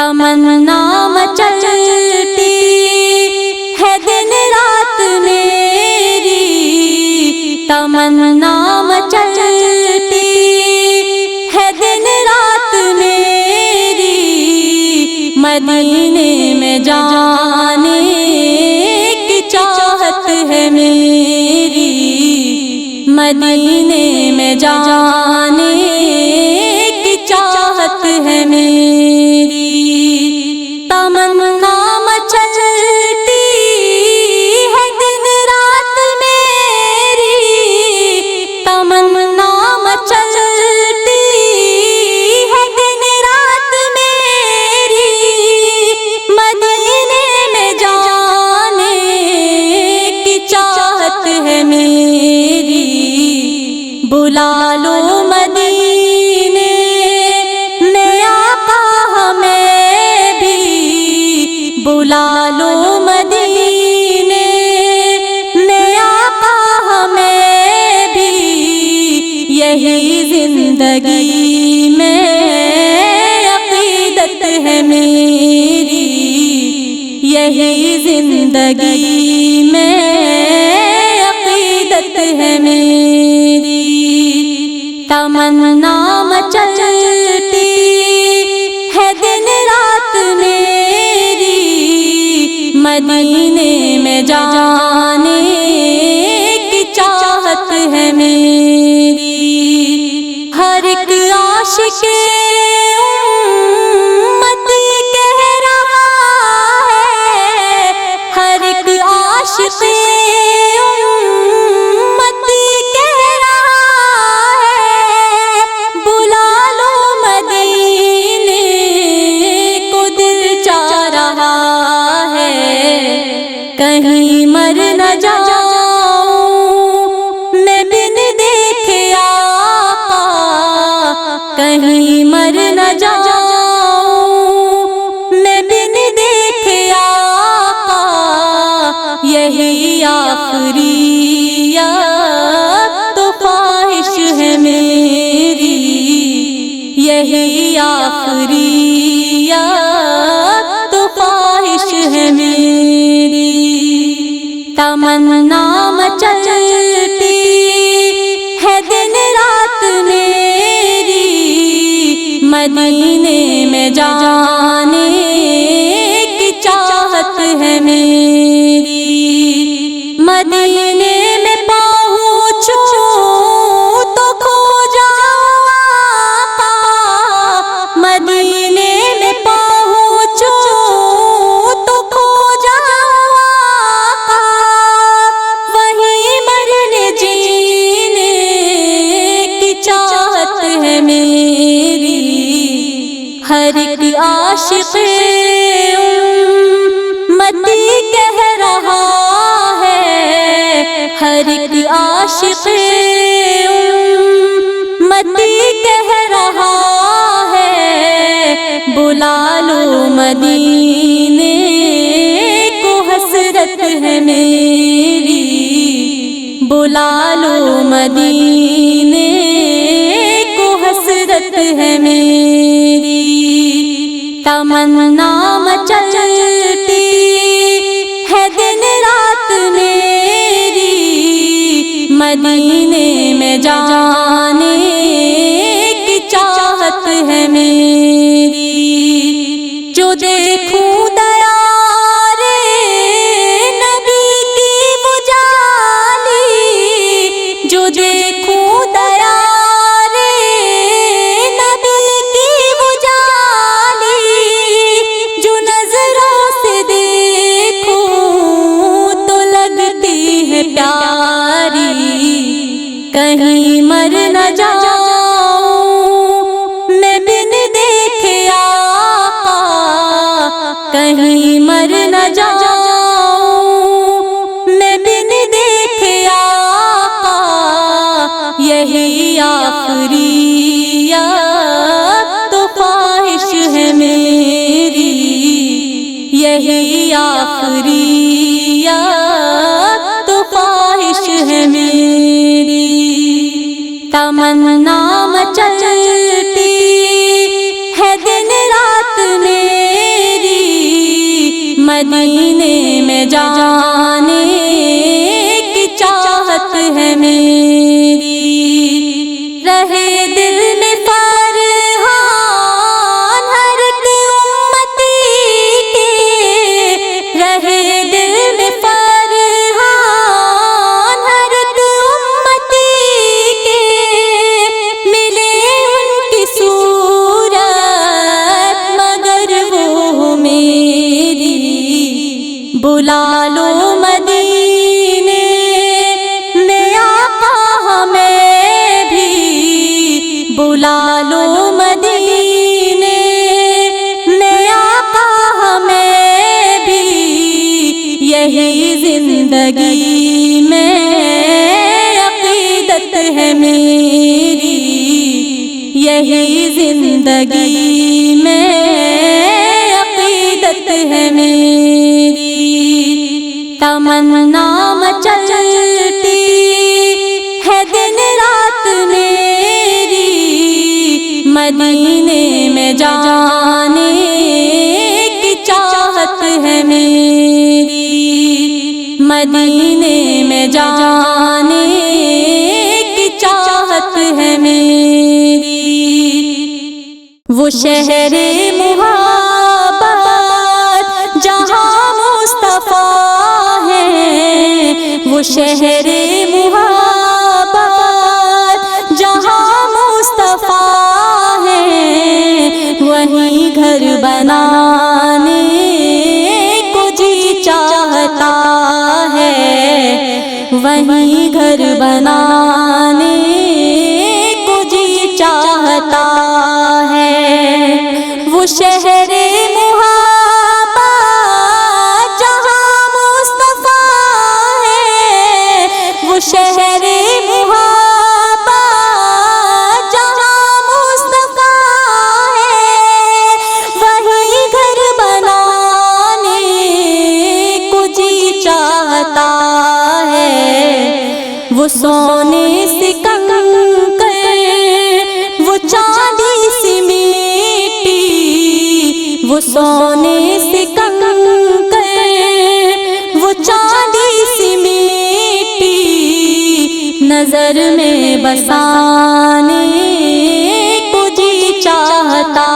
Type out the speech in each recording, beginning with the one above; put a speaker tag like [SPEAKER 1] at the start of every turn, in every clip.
[SPEAKER 1] تمنا مچلتی ہے دن رات میری، تمنا مچلتی ہے دن رات میری، مدینے میں جانے کی چاہت ہے میری، مدینے میں جانے کی چاہت ہے میری، تمنا مچلتی ہے دن رات میری، تمنا مچلتی ہے دن رات میری، مدینے میں جانے کی چاہت ہے میری، بلا لو مدینے میں آقا ہمیں بھی، بلا لو مدینے میں آقا ہمیں بھی، یہی زندگی میں عقیدت ہے میری، یہی زندگی میں عقیدت ہے میری، تمنا مچلتی ہے دن رات میری، مدینے میں جانے کی چاہت ہے میری، ہر ایک عاشق امتی کہہ رہا ہے، ہر ایک عاشق کہیں مر نہ جاؤں میں بن دیکھے آقا، کہیں مر نہ جاؤں میں بن دیکھے آقا، یہی آخری تو خواہش ہے میری، یہی آخری تو خواہش ہے میری، تمنا مچلتی ہے دن رات میری، مدینے میں جانے کی چاہت ہے میری، مدینے میں پہنچوں تو کھو جاؤں آقا، مدینے میں پہنچوں تو کھو جاؤں آقا، وہیں مرنے جینے کی چاہت ہے میری، ہر ایک عاشق امتی کہہ رہا ہے، ہر ایک عاشق امتی کہہ رہا ہے، بلا لو مدینے کو حسرت ہے میری، بلا لو مدینے کو حسرت ہے میری، تمنا مچلتی ہے دن رات میری، مدینے میں جانے کی چاہت ہے میری، جو دیکھوں دیارے نبی کی اجالی، جو دیکھوں دیارے نبی کی اجالی، جو نظروں سے دیکھوں تو لگتی ہے پیاری، کہیں مر نہ جاؤں میں بن دیکھے آقا، کہیں مر نہ جاؤں میں بن دیکھے آقا، یہی آخری تو خواہش ہے میری، یہی آخری تو خواہش ہے میری، تمنا مچلتی ہے دن رات میں ہے میری، رہے دل میں فرحان ہر ایک امتی کے، رہے دل میں فرحان ہر ایک امتی کے، ملے ان کی صورت مگر وہ میری، بلا لو مدینے میں آقا ہمیں بھی، بلا لو مدینے میں آقا ہمیں بھی، یہی زندگی میں عقیدت ہے میری، یہی زندگی میں عقیدت ہے میری، تمنا مچلتی ہے دن رات میری، مدینے میں جانے کی چاہت ہے میری، مدینے میں جانے کی چاہت ہے میری، وہ شہر محبت جہاں مصطفیٰ ہے، وہ شہر محبت جہاں مصطفیٰ ہے، وہیں گھر بنانے کو جی چاہتا ہے، وہیں گھر بنانے کو جی چاہتا ہے، وہ شہر محبت جہاں مصطفیٰ ہے، وہ شہر محبت جہاں مصطفیٰ ہے، وہیں گھر بنانے کو جی چاہتا ہے، وہ سونے سے کنکر وہ چاندی سی میٹی، وہ سونے سے کنکر وہ چاندی سی میٹی، نظر میں بسانے کو جی چاہتا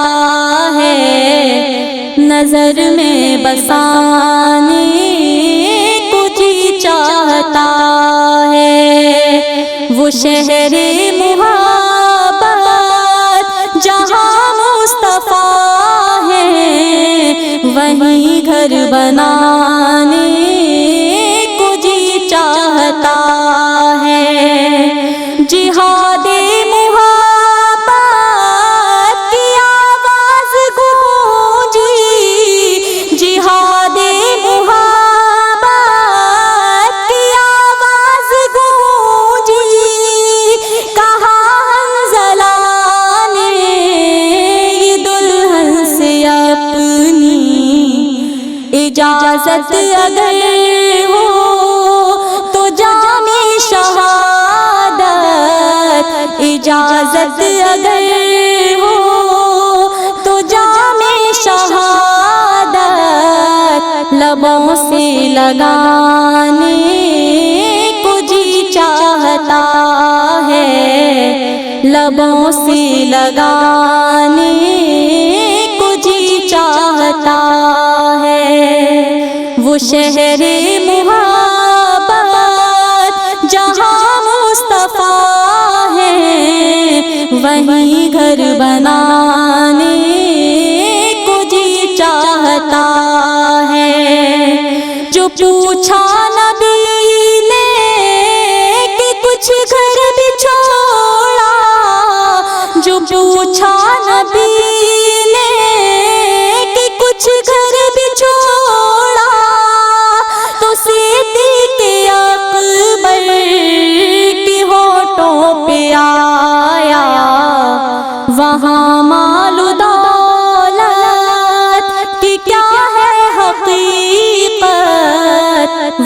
[SPEAKER 1] ہے، نظر میں بسانے کو جی چاہتا ہے، وہ شہر محبت جہاں مصطفیٰ ہے، وہیں گھر بنانے کو جی چاہتا ہے، جہاد محبت کی آواز گونجی، جہاد محبت کی آواز گونجی، کہا حنظلہ نے یہ دلہن سے اپنی اجازت اگر ہو تو جام شہادت، اجازت اگر ہو تو جام شہادت، لبوں سے لگانے کو جی چاہتا ہے، لبوں سے لگانے کو جی چاہتا ہے، وہ شہر محبت جہاں مصطفیٰ ہے، وہیں گھر بنانے کو جی چاہتا ہے، جو پوچھا نبی نے کہ کچھ گھر بھی چھوڑا، جو پوچھا نبی نے کہ کچھ گھر بھی چھوڑا، تو صدیق اکبر کی ہونٹوں پہ آیا، وہاں مال و دولت کی کیا ہے حقیقت،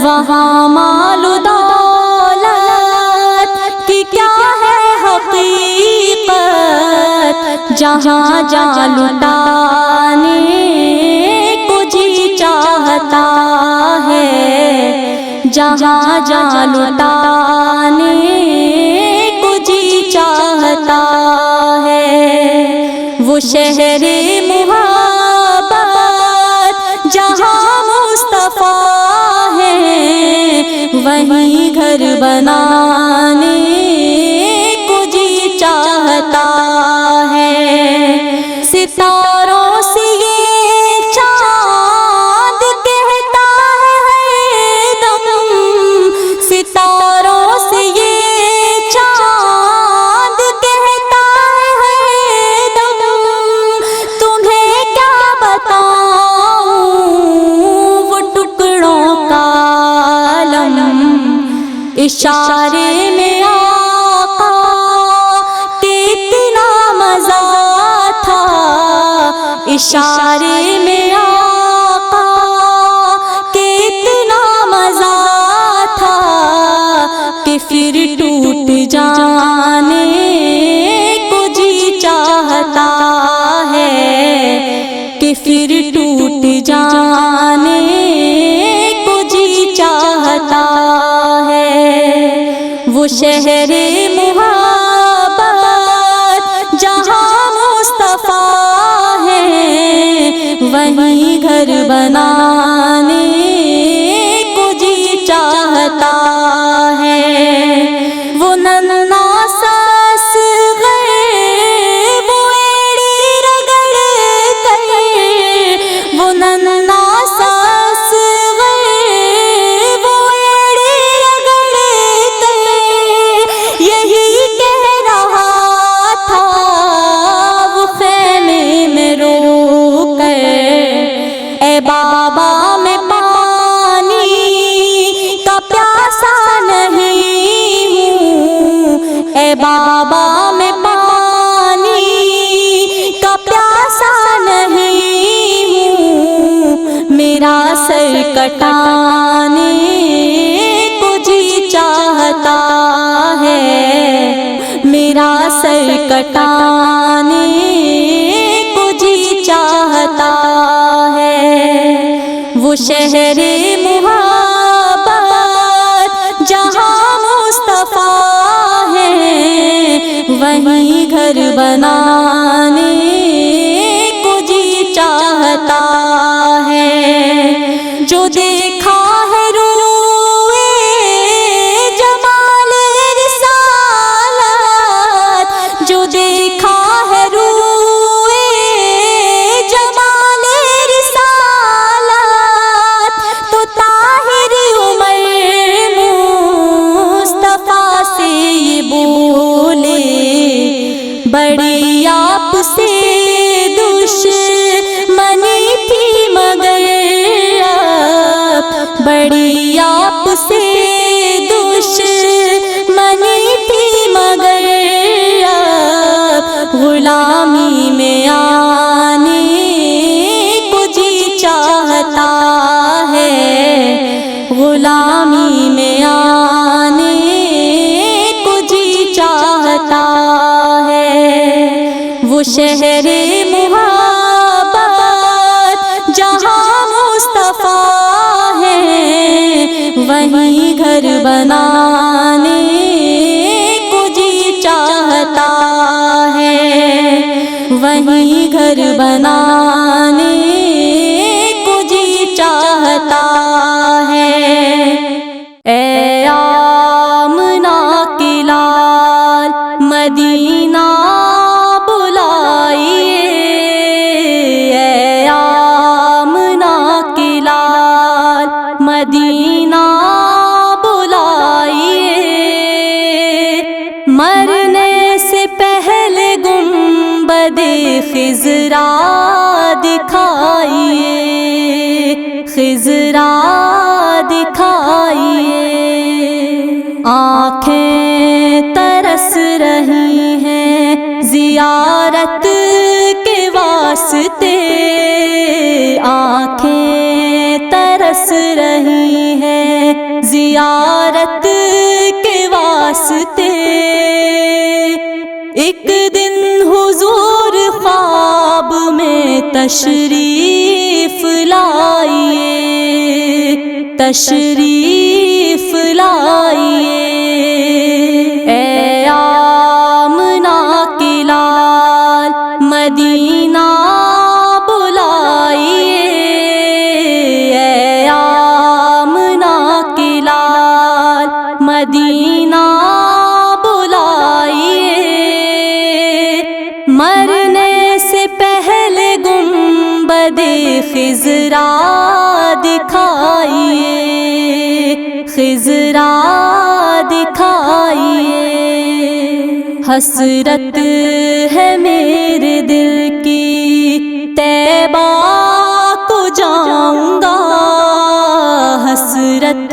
[SPEAKER 1] وہاں مال و دولت کی کیا ہے حقیقت، جہاں جہاں لٹانے کو جی چاہتا ہے، جہاں جہاں لٹانے شہر محبت جہاں مصطفیٰ ہے، وہیں گھر بنانے کو جی چاہتا ہے۔ ستاروں سے یہ چاند کہتا ہے ہر دم، ستاروں سے یہ چاند کہتا ہے ہر دم، تمہیں کیا بتاؤں وہ ٹکڑوں کا عالم، اشارے میں آقا کتنا مزہ تھا، اشارے میں آقا کتنا مزہ تھا، کہ پھر ٹوٹ جانے کو جی چاہتا ہے، کہ پھر ٹوٹ جانے کو جی چاہتا ہے۔ وہ شہر محبت جہاں مصطفیٰ ہے، وہیں گھر بنانے کو جی چاہتا ہے۔ وہ ننھا سا اصغر وہ ایڑی رگڑ کر، وہ ننھا سا اصغر وہ ایڑی رگڑ کر یہی کہہ رہا تھا، وہ خیمے میں رو کر، اے بابا میں پانی کا پیاسا نہیں ہوں، اے بابا میں پانی کا پیاسا نہیں ہوں، میرا سر کٹانے کو جی چاہتا ہے، میرا سر کٹانے کو جی چاہتا ہے۔ وہ شہر محبت جہاں مصطفیٰ ہے، وہیں گھر بنانے کو جی چاہتا ہے۔ جو دیکھا ہے روئے جمال رسالت، جو دیکھا ہے روئے جمال رسالت، تو طاہر عمر مصطفیٰ سے یہ بولے، بڑی آپ سے دشمنی تھی مگر اب، بڑی آپ سے دشمنی تھی مگر اب، غلامی میں آنے کو جی چاہتا ہے، غلامی میں آنے کو جی چاہتا ہے۔ وہ شہر محبت جہاں مصطفیٰ ہے، وہیں گھر بنانے کو جی چاہتا ہے، وہیں گھر بنانے کو جی چاہتا ہے۔ اے آمنہ کے لال مدینہ بلائیے، اے آمنہ کے لال مدینہ بلائیے، مرنے سے پہلے گنبد خضرا دکھائیے، خضرا دکھائیے۔ آنکھیں ترس رہی ہیں زیارت کے واسطے، آنکھیں ترس رہی ہیں زیارت کے واسطے۔ ایک دن حضور خواب میں تشریف لائیے، تشریف لائیے۔ اے آمنہ کے لال مدینہ خضرا دکھائیے، خضرا دکھائیے۔ حسرت ہے میرے دل کی طیبہ کو جاؤں گا، حسرت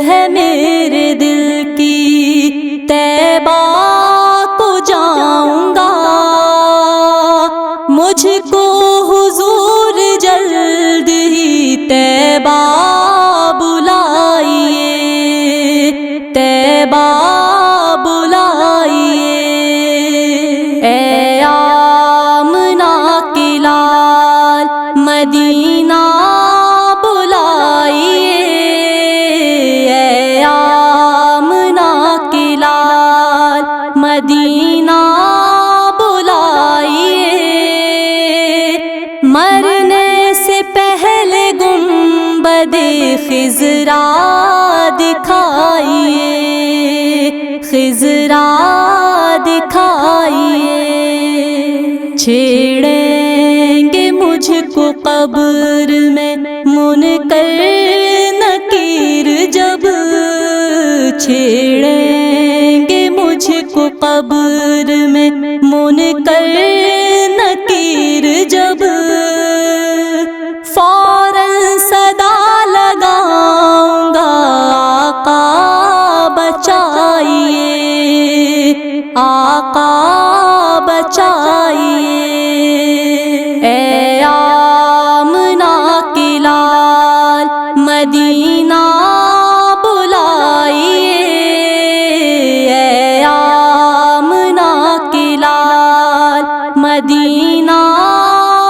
[SPEAKER 1] ہے میرے دل کی طیبہ کو جاؤں گا۔ مجھ کو حضور جلد ہی طیبہ بلائیے، طیبہ بلائیے۔ اے آمنہ کی لال مدینہ بلائیے، اے آمنہ کی لال مدینہ بلائیے۔ مرنے سے پہلے گنبد خضرا دکھائیے، خضرا دکھائیے۔ چھیڑیں گے مجھ کو قبر میں منکر نکیر جب، چھیڑیں گے مجھ کو قبر میں منکر نکیر جب، فوراً صدا لگاؤں گا آقا بچائیے، آقا بچائیے۔ اے آمنہ کی لال مدینہ بلائیے، اے آمنہ کی لال مدینہ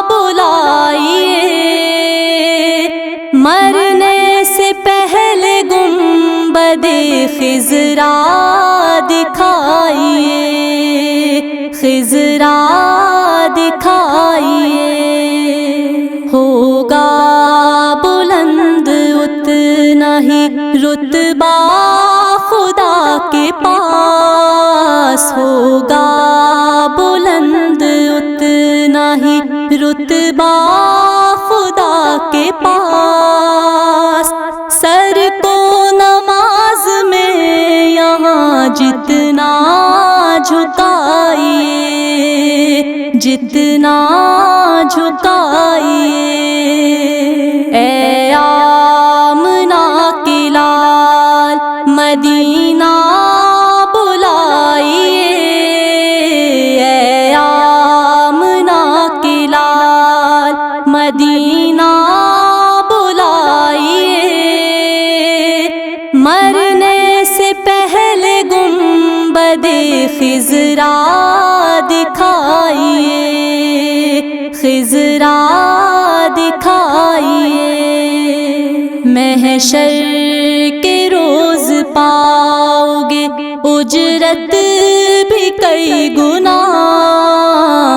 [SPEAKER 1] بلائیے۔ مرنے سے پہلے گنبد خضرا دکھائیے، خضرا دکھائیے۔ ہوگا بلند اتنا ہی رتبہ خدا کے پاس، ہوگا بلند اتنا ہی رتبہ خدا کے پاس۔ سر کو نماز میں یہاں جتنا جھکائیے، جتنا جھکائیے۔ اے آمنہ کی لال مدینہ بلائیے، اے آمنہ کی لال مدینہ بلائیے۔ مرنے سے پہلے گنبد خضرا دکھائیے، خضرا دکھائیے۔ محشر کے روز پاؤ گے اجرت بھی کئی گنا،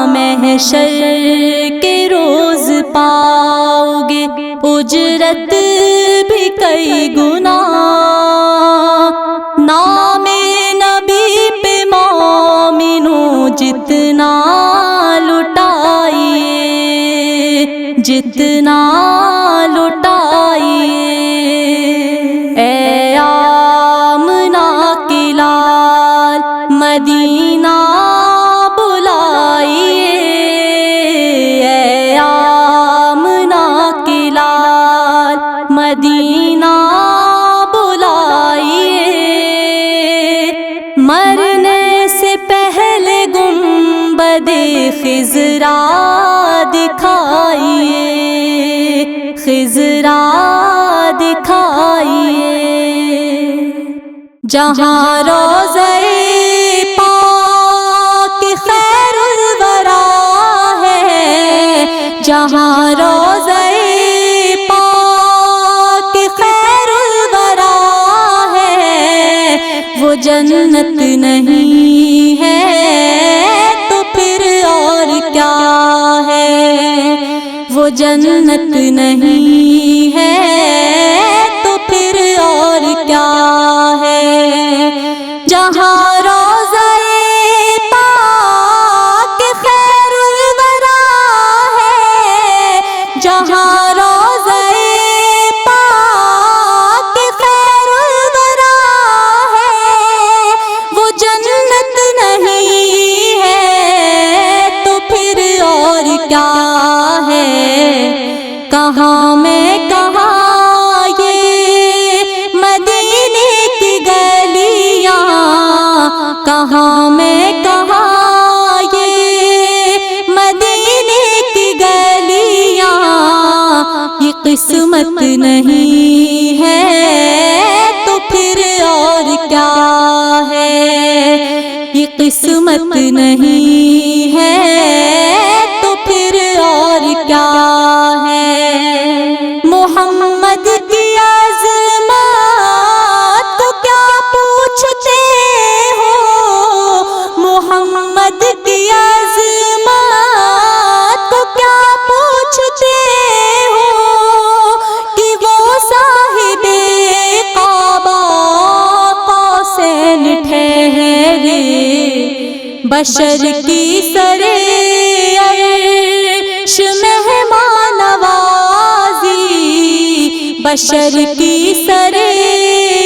[SPEAKER 1] محشر کے روز پاؤ گے اجرت بھی کئی گنا۔ نام نبی پہ مومنوں جتنا لٹائیے، جتنا لٹائیے۔ اے آمنہ کی لال مدینہ بلائیے، اے آمنہ کی لال مدینہ بلائیے۔ مرنے سے پہلے گنبد خضرا دکھائیے، خضرا دکھائیے۔ جہاں روضہ پاک خیر الورا ہے، جہاں روضہ پاک خیر الورا ہے، وہ جنت نہیں ہے تو پھر اور کیا ہے، وہ جنت نہیں ہے تو پھر اور کیا ہے۔ جہاں روضہ پاک خیر الورا ہے، جہاں روضہ پاک خیر الورا ہے وہ جنت نہیں ہے تو پھر اور کیا ہے؟ کہاں میں کہاں یہ مدینے کی گلیاں، کہاں میں کہاں یہ مدینے کی گلیاں، یہ قسمت نہیں ہے تو پھر اور کیا ہے؟ یہ قسمت نہیں ہے تو پھر اور کیا ہے؟ محمد کی عظمت کو کیا پوچھتے ہو؟ محمد کی عظمت کو کیا پوچھتے ہو کہ وہ صاحب کعبہ قوسین ٹھہرے، بشر کی سرے عرش مہمان نوازی، بشر کی سرے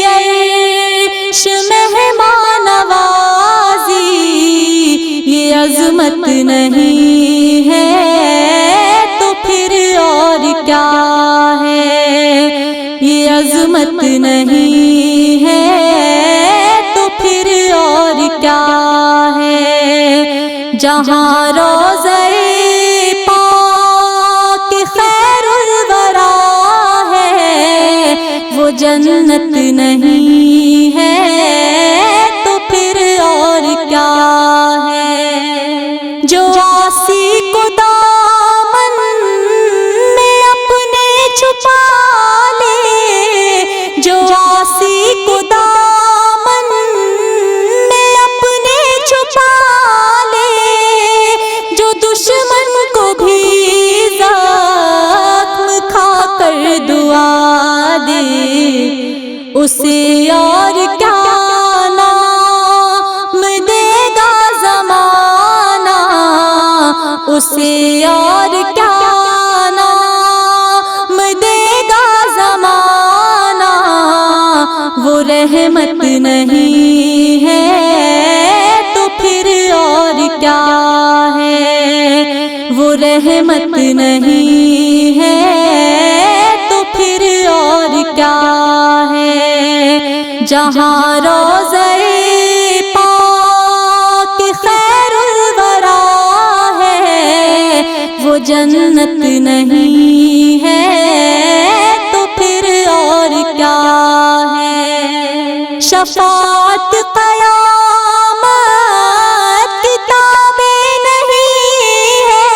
[SPEAKER 1] عرش مہمان نوازی، یہ عظمت نہیں ہے تو پھر اور کیا ہے؟ یہ عظمت نہیں ہے تو پھر اور کیا ہے؟ جہاں روضہ پاک خیر الورا ہے وہ جنت نہیں ہے تو پھر اور کیا ہے؟ جو عاصی کو دامن میں اپنے چھپا لے، جو عاصی کو دامن میں اپنے چھپا لے، جو دشمن کو بھی زخم کھا کر دعا دے، اسے اور کیا نام دے گا زمانہ، اسے اور کیا نام دے گا زمانہ، وہ رحمت نہیں ہے تو پھر اور کیا ہے؟ وہ رحمت نہیں ہے تو پھر اور کیا ہے؟ جہاں روضہ پاک خیر الورا ہے وہ جنت نہیں ہے تو پھر اور کیا ہے؟ شفاعت قیامت کتابیں نہیں ہے،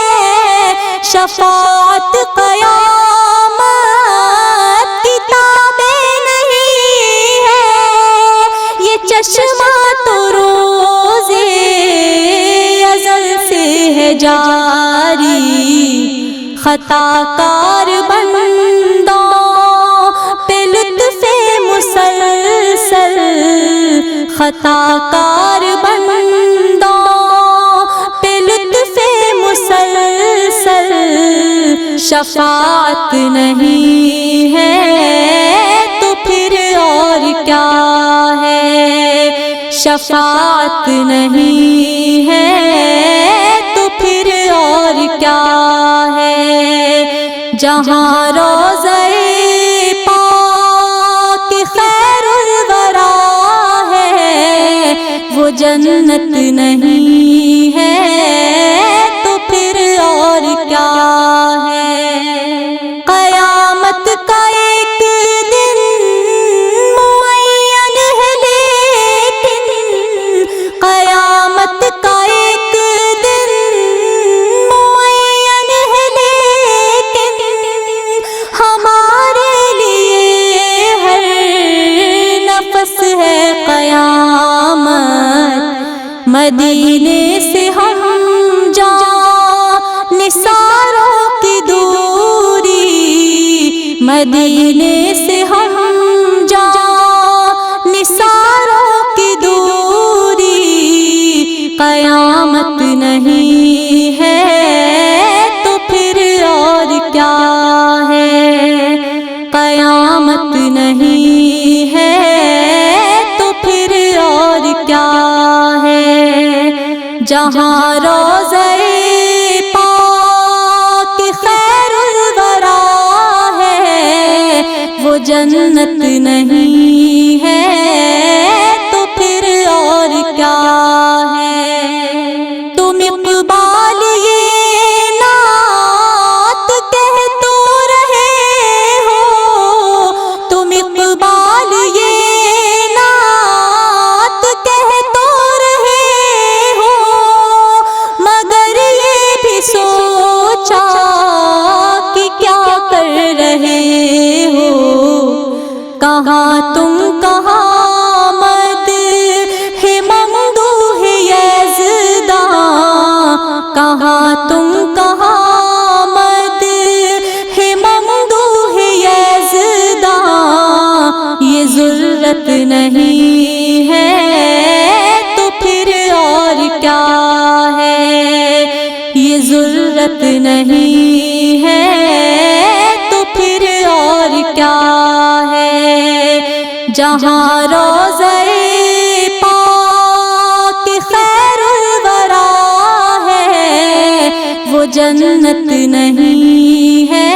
[SPEAKER 1] شفاعت قیامت کتابیں نہیں ہے، یہ چشمہ تو روزے ازل سے ہے جاری، خطا کار بندوں پہ لطف مسلسل، خطا کار بندوں پہ لطف مسلسل، شفاعت نہیں ہے تو پھر اور کیا ہے؟ شفاعت نہیں ہے تو پھر اور کیا ہے؟ جہاں روضہ پاک خیر الورا ہے وہ جنت نہیں ہے تو پھر اور کیا ہے؟ قیامت کا ایک دن معین ہے لیکن، قیامت کا ایک دن معین ہے لیکن، ہمارے لیے ہر نفس ہے قیامت، مدینے سے ہم جان نثاروں کی دوری، مدینے سے ہم جان نثاروں کی دوری، قیامت نہیں ہے تو پھر اور کیا جہاں روضہ پاک خیر الورا ہے وہ جنت نہیں ہے تو پھر اور کیا ہے؟ تم اقبال یہ نعت کہہ تو رہے ہو، تم اقبال یہ نعت کہہ تو رہے ہو، مگر یہ بھی سوچا کہ کیا کر رہے ہو؟ کہاں تم کہاں مد ہے ممدوح یزداں، کہاں تم کہاں مد ہے ممدوح یزداں، یہ ضرورت نہیں ہے تو پھر اور کیا ہے؟ یہ ضرورت نہیں ہے تو پھر اور کیا ہے؟ جہاں روضہ پاک خیر الورا ہے وہ جنت نہیں ہے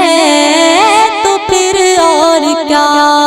[SPEAKER 1] تو پھر اور کیا